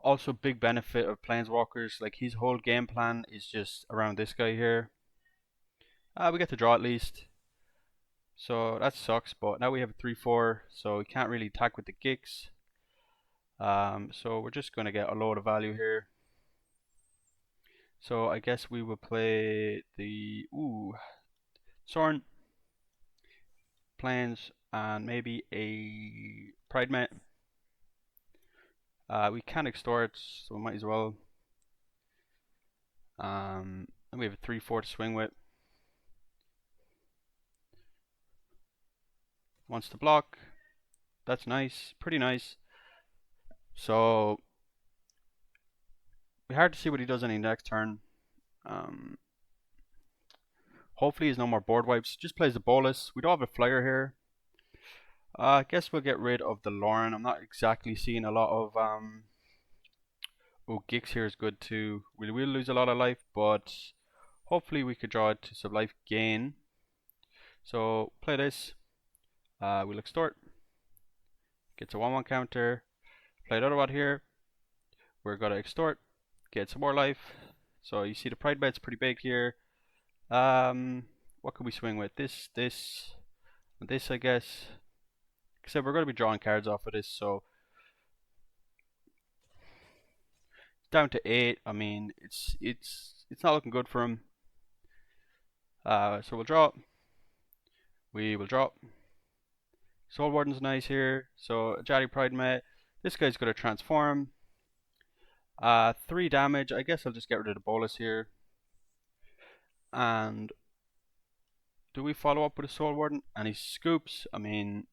Also, big benefit of Planeswalkers, like his whole game plan is just around this guy here. We get to draw at least. So that sucks, but now we have a 3/4, so we can't really attack with the Gix. So we're just going to get a load of value here. So I guess we will play the Sorin Plains and maybe a Pride Mate. We can extort, so we might as well. And we have a 3/4 to swing with. Wants to block. That's nice, pretty nice. So we hard to see what he does any next turn. Um, Hopefully, he's no more board wipes. Just plays the Bolas. We don't have a flyer here. I guess we'll get rid of the Lauren. I'm not exactly seeing a lot of oh, Gix here is good too. We will lose a lot of life, but hopefully we could draw it to some life gain. So play this. We'll extort. Gets a 1/1 counter. Play another one here. We're gonna extort. Get some more life. So you see the Pride Bet's pretty big here. What could we swing with? This, and this, I guess. Except we're gonna be drawing cards off of this, so down to 8. I mean, it's not looking good for him. So we'll draw. We will drop. Soul Warden's nice here. So Jari Pride Mate. This guy's gonna transform. 3 damage. I guess I'll just get rid of the Bolas here. And do we follow up with a Soul Warden? And he scoops. I mean,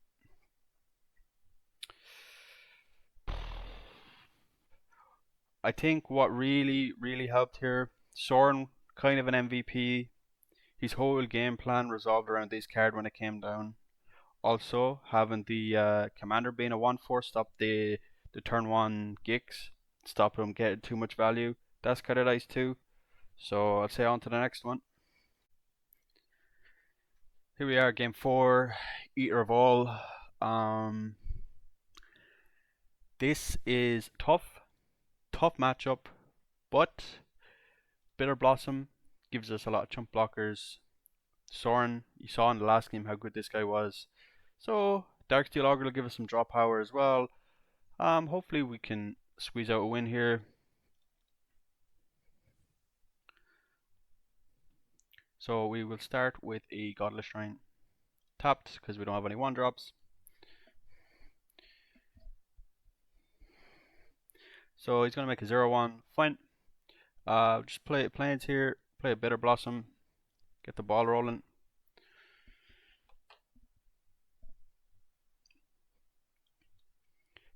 I think what really helped here, Sorin, kind of an MVP. His whole game plan resolved around this card when it came down. Also, having the commander being a 1/4 stop the turn 1 Gix, stop him getting too much value. That's kind of nice too. So I'll say on to the next one. Here we are, game 4, Eater of All. This is tough matchup, but Bitter Blossom gives us a lot of chump blockers. Sorin, you saw in the last game how good this guy was. So Darksteel Augur will give us some draw power as well. Hopefully we can squeeze out a win here. So we will start with a Godless Shrine. Tapped because we don't have any 1-drops. So he's going to make a 0/1. Fine. Just play planes here. Play a Bitter Blossom. Get the ball rolling.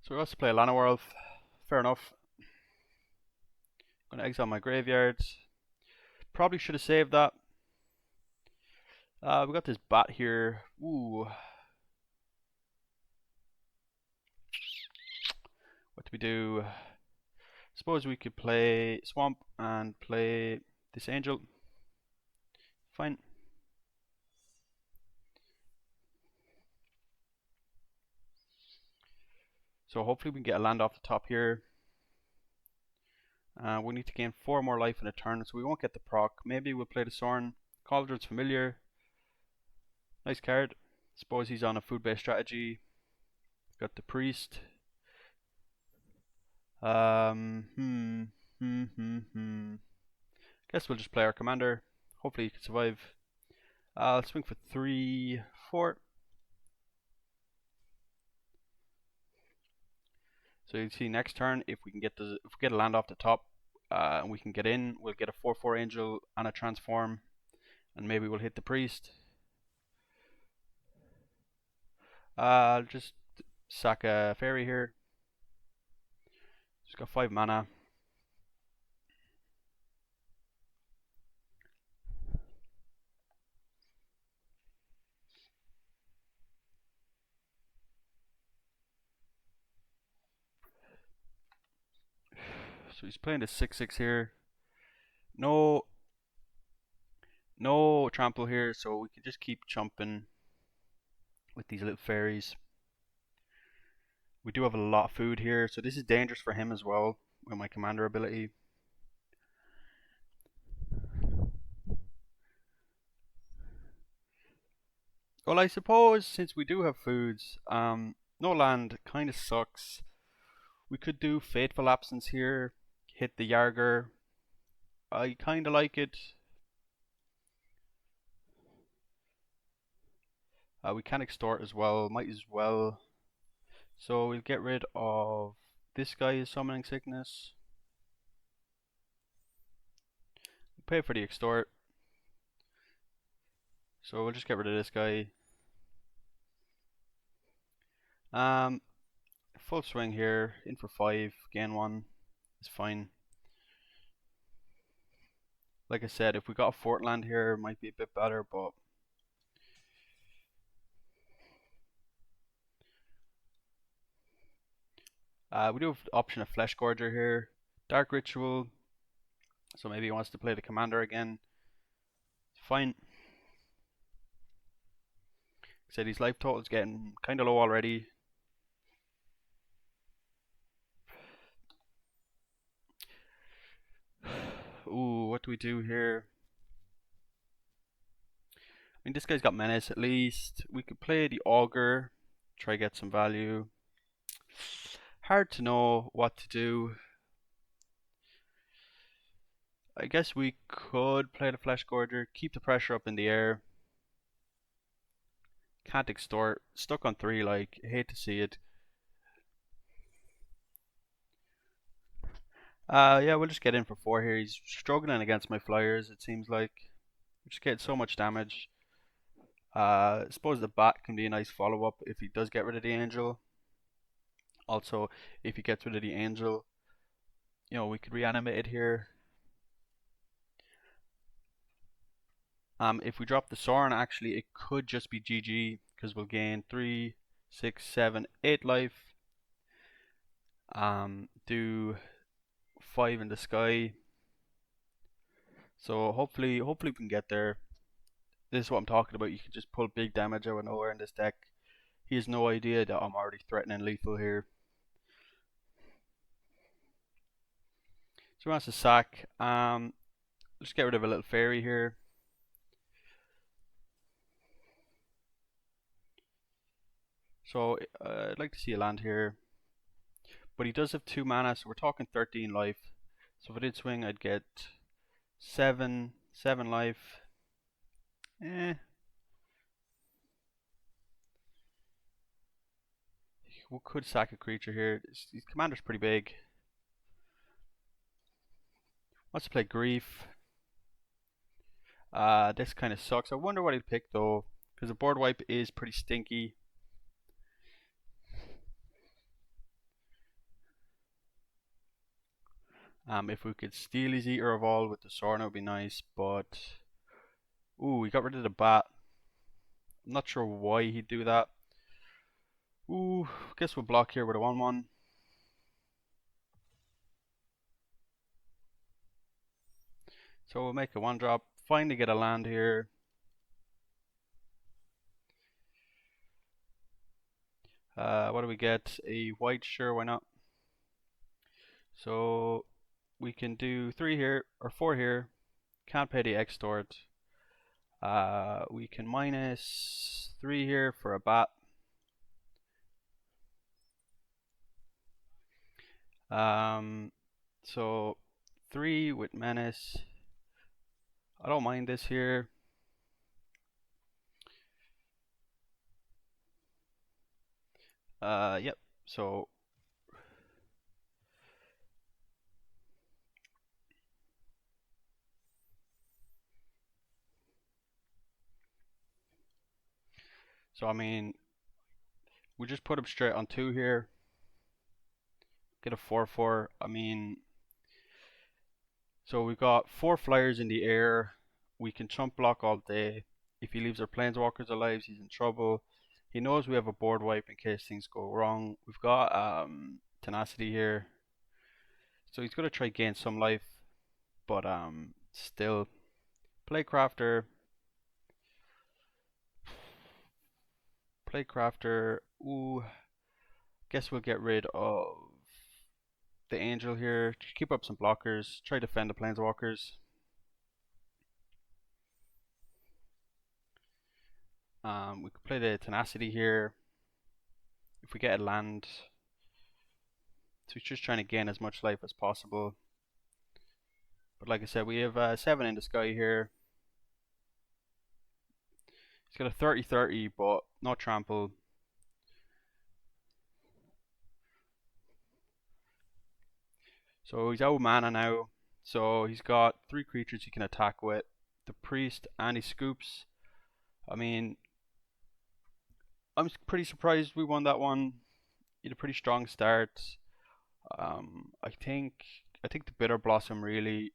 So we also play a Llanowar. Fair enough. Going to exile my graveyard. Probably should have saved that. We got this bat here. Ooh. What do we do? Suppose we could play Swamp and play this Angel. Fine. So hopefully we can get a land off the top here. We need to gain 4 more life in a turn, so we won't get the proc. Maybe we'll play the Sorin. Cauldron's familiar. Nice card. Suppose he's on a food-based strategy. Got the Priest. Guess we'll just play our commander. Hopefully he can survive. I'll swing for 3/4. So you see next turn, if we get a land off the top, and we can get in, we'll get a 4/4 Angel and a transform, and maybe we'll hit the Priest. I'll just sack a fairy here. Just got 5 mana. So he's playing the 6/6 here. No trample here, so we can just keep chumping with these little fairies. We do have a lot of food here, so this is dangerous for him as well with my commander ability. Well, I suppose since we do have foods, no land kind of sucks. We could do Fateful Absence here, hit the Yarger. I kind of like it. We can extort as well, might as well. So we'll get rid of this guy is summoning sickness. Pay for the extort. So we'll just get rid of this guy. Full swing here, in for 5, gain 1 is fine. Like I said, if we got a fort land here, it might be a bit better, but we do have the option of Flesh Gorger here. Dark Ritual, so maybe he wants to play the commander again. It's fine. Like I said, his life total is getting kind of low already. Ooh, what do we do here? I mean, this guy's got menace at least. We could play the Augur, try get some value. Hard to know what to do. I guess we could play the Flesh Gorger, keep the pressure up in the air. Can't extort. Stuck on 3, like, hate to see it. Yeah, we'll just get in for 4 here. He's struggling against my flyers, it seems like. We just get so much damage. I suppose the bat can be a nice follow-up if he does get rid of the angel. Also, if he gets rid of the angel, we could reanimate it here. If we drop the Sorin, actually, it could just be GG because we'll gain 3, 6, 7, 8 life. Do 5 in the sky. So hopefully we can get there. This is what I'm talking about. You can just pull big damage out of nowhere in this deck. He has no idea that I'm already threatening lethal here. So he wants to sack. Let's get rid of a little fairy here. So I'd like to see a land here. But he does have 2 mana, so we're talking 13 life. So if I did swing, I'd get 7 life. We could sack a creature here. His commander's pretty big. Wants to play Grief. This kind of sucks. I wonder what he'd pick though, because the board wipe is pretty stinky. If we could steal his Eater of All with the Sorin, it would be nice, but ooh, he got rid of the bat. I'm not sure why he'd do that. Ooh, guess we'll block here with a 1/1. So we'll make a 1-drop. Finally get a land here. What do we get? A white, sure, why not? So we can do 3 here, or 4 here. Can't pay the extort. We can minus 3 here for a bat. So 3 with menace. I don't mind this here. Yep. So I mean, we just put him straight on 2 here. Get a 4/4. I mean, so we've got 4 flyers in the air. We can chump block all day. If he leaves our planeswalkers alive, he's in trouble. He knows we have a board wipe in case things go wrong. We've got tenacity here, so he's gonna try gain some life, but still play crafter. Ooh, guess we'll get rid of the angel here. Keep up some blockers. Try to defend the planeswalkers. We could play the tenacity here. If we get a land, so he's just trying to gain as much life as possible. But like I said, we have 7 in the sky here. He's got a 30/30, but no trample. So he's out of mana now. So he's got 3 creatures he can attack with. The priest and he scoops. I mean, I'm pretty surprised we won that one. He had a pretty strong start. I think the bitter blossom really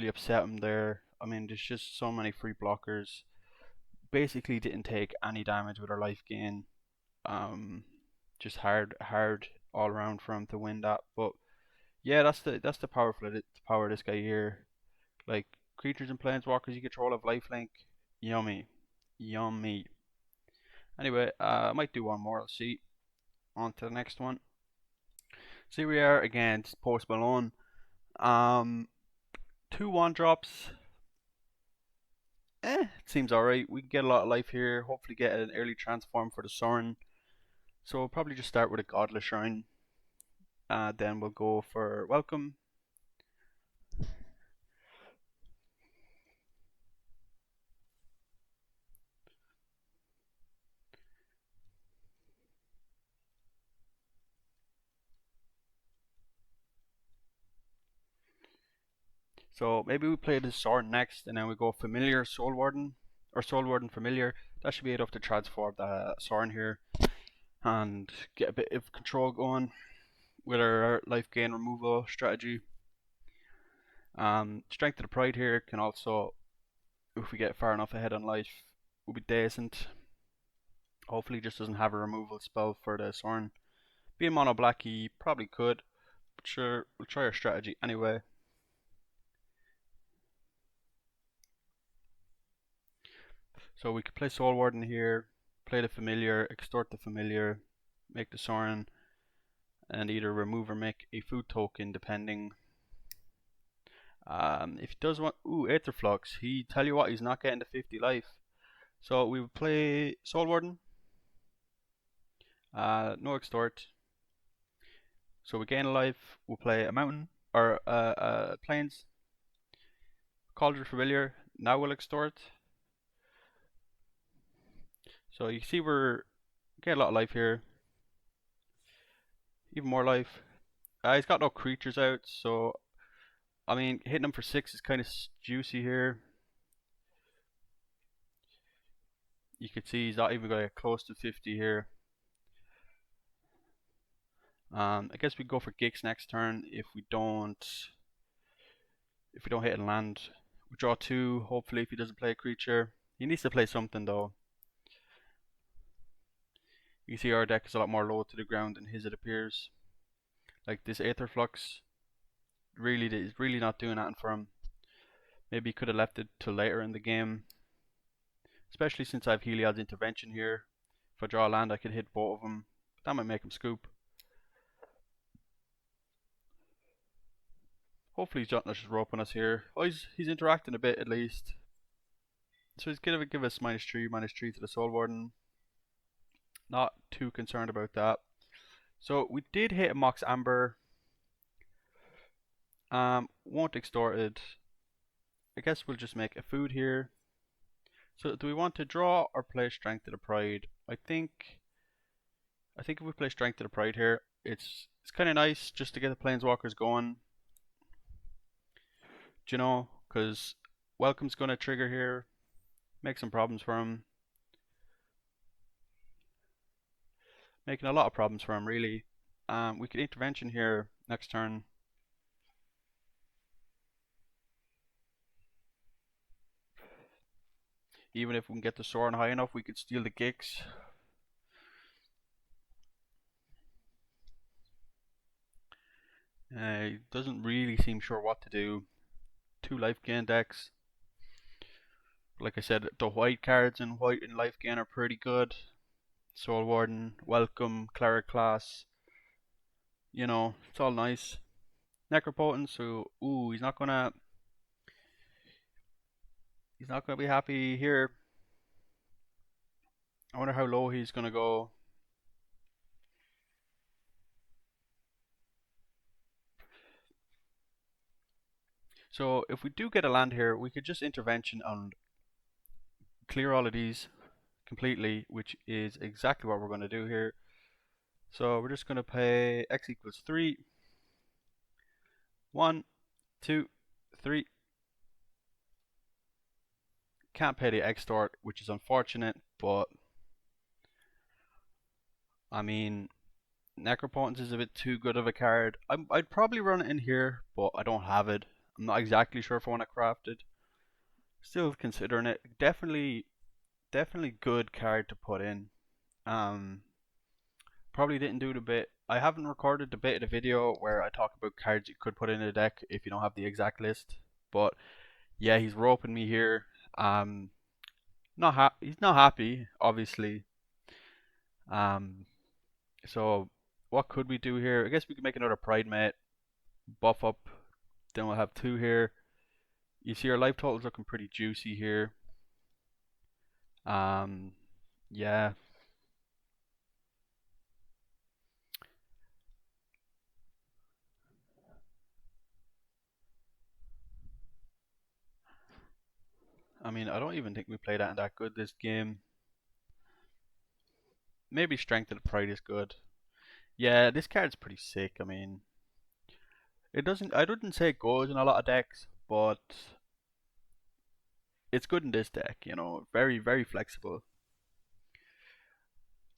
upset him there. I mean, there's just so many free blockers. Basically, didn't take any damage with our life gain. Um, just hard all around for him to win that. But yeah, that's the power of this guy here. Like creatures and planeswalkers you control of lifelink. Yummy, yummy. Anyway, I might do one more. Let's see. On to the next one. So here we are again, Post Malone. Um, 2 1 drops. It seems alright. We can get a lot of life here. Hopefully get an early transform for the Sorin. So we'll probably just start with a Godless Shrine. Then we'll go for Welcome. So maybe we play the Sorin next, and then we go Familiar Soul Warden, or Soul Warden Familiar. That should be enough to transform the Sorin here and get a bit of control going with our life gain removal strategy. Strength of the Pride here can also, if we get far enough ahead on life, will be decent. Hopefully, just doesn't have a removal spell for the Sorin. Being mono black, he probably could, but sure, we'll try our strategy anyway. So we could play Soul Warden here, play the Familiar, extort the Familiar, make the Sorin, and either remove or make a food token depending. If he does want, Aetherflux, he tell you what, he's not getting to 50 life. So we would play Soul Warden, no extort. So we gain a life. We'll play a mountain or plains. Cauldron Familiar. Now we'll extort. So you see we're getting a lot of life here. Even more life. He's got no creatures out, so I mean hitting him for 6 is kind of juicy here. You can see he's not even going to get close to 50 here. I guess we go for Gix next turn if we don't hit and land. We draw 2. Hopefully, if he doesn't play a creature, he needs to play something though. You can see our deck is a lot more low to the ground than his, it appears. Like this Aetherflux really is really not doing anything for him. Maybe he could have left it till later in the game. Especially since I have Heliod's Intervention here. If I draw a land I could hit both of them. That might make him scoop. Hopefully he's not just roping us here. Oh, he's interacting a bit at least. So he's gonna give us -3 to the Soul Warden. Not too concerned about that. So we did hit a Mox Amber. Won't extort it. I guess we'll just make a food here. So do we want to draw or play Strength of the Pride? I think if we play Strength of the Pride here, it's kind of nice just to get the Planeswalkers going. Do you know? Because Welcome's going to trigger here, make some problems for him. Making a lot of problems for him, really. We could Intervention here next turn. Even if we can get the Sorin high enough, we could steal the Gix. He doesn't really seem sure what to do. 2 life gain decks. Like I said, the white cards in white and life gain are pretty good. Soul Warden, Welcome, Cleric class. You know, it's all nice. Necropotent, so he's not gonna be happy here. I wonder how low he's gonna go. So if we do get a land here, we could just Intervention and clear all of these completely, which is exactly what we're going to do here. So we're just going to pay x equals 3. 1, 2, 3. Can't pay the extort, which is unfortunate, but I mean, Necropotence is a bit too good of a card. I'd probably run it in here, but I don't have it. I'm not exactly sure if I want to craft it. Still considering it. Definitely good card to put in. Um, Probably didn't do the bit. I haven't recorded the bit of the video where I talk about cards you could put in a deck if you don't have the exact list. But yeah, he's roping me here. Um, he's not happy, obviously. Um, so what could we do here? I guess we could make another Pride Mate, buff up. Then we'll have 2 here. You see our life total's looking pretty juicy here. Um, yeah. I mean, I don't even think we played that good this game. Maybe Strength of the Pride is good. Yeah, this card's pretty sick. I mean, I wouldn't say it goes in a lot of decks, but it's good in this deck, very, very flexible.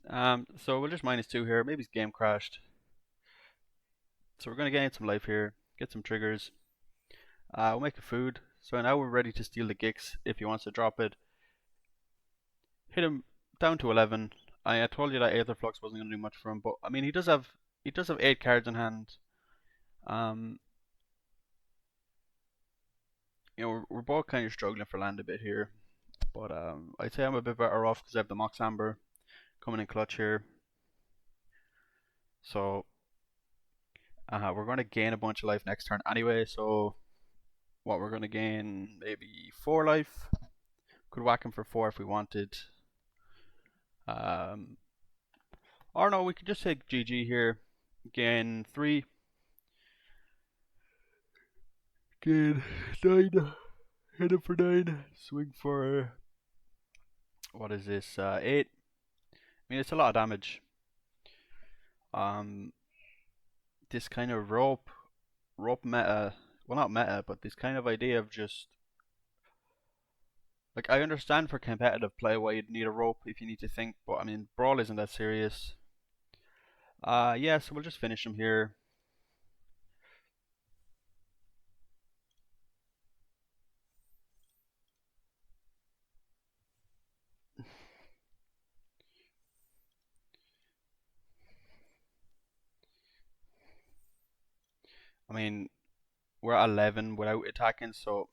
So we'll just -2 here. Maybe his game crashed. So we're going to gain some life here, get some triggers. We'll make a food. So now we're ready to steal the Gix if he wants to drop it. Hit him down to 11. I told you that Aetherflux wasn't going to do much for him, but I mean he does have 8 cards in hand. Um, we're both kind of struggling for land a bit here, but I'd say I'm a bit better off because I have the Mox Amber coming in clutch here. So we're going to gain a bunch of life next turn anyway. So what we're going to gain maybe 4 life. Could whack him for 4 if we wanted. Or no, we could just take GG here. Gain 3. Gain 9. Hit him for 9. Swing for what is this? 8. I mean, it's a lot of damage. This kind of rope meta. Well, not meta, but this kind of idea of just like I understand for competitive play why you'd need a rope if you need to think, but I mean, Brawl isn't that serious. Yeah, so we'll just finish him here. I mean, we're at 11 without attacking, so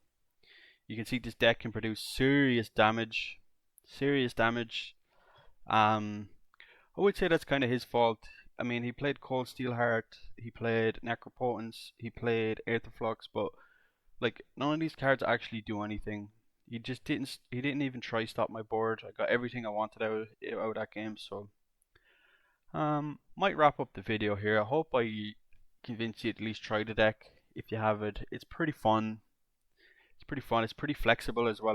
you can see this deck can produce serious damage. Serious damage. I would say that's kind of his fault. I mean, he played Cold Steel Heart, he played Necropotence, he played Aetherflux, but like none of these cards actually do anything. He just didn't. He didn't even try stop my board. I got everything I wanted out of that game. So might wrap up the video here. I hope I convinced you to at least try the deck if you have it. It's pretty fun. It's pretty fun. It's pretty flexible as well.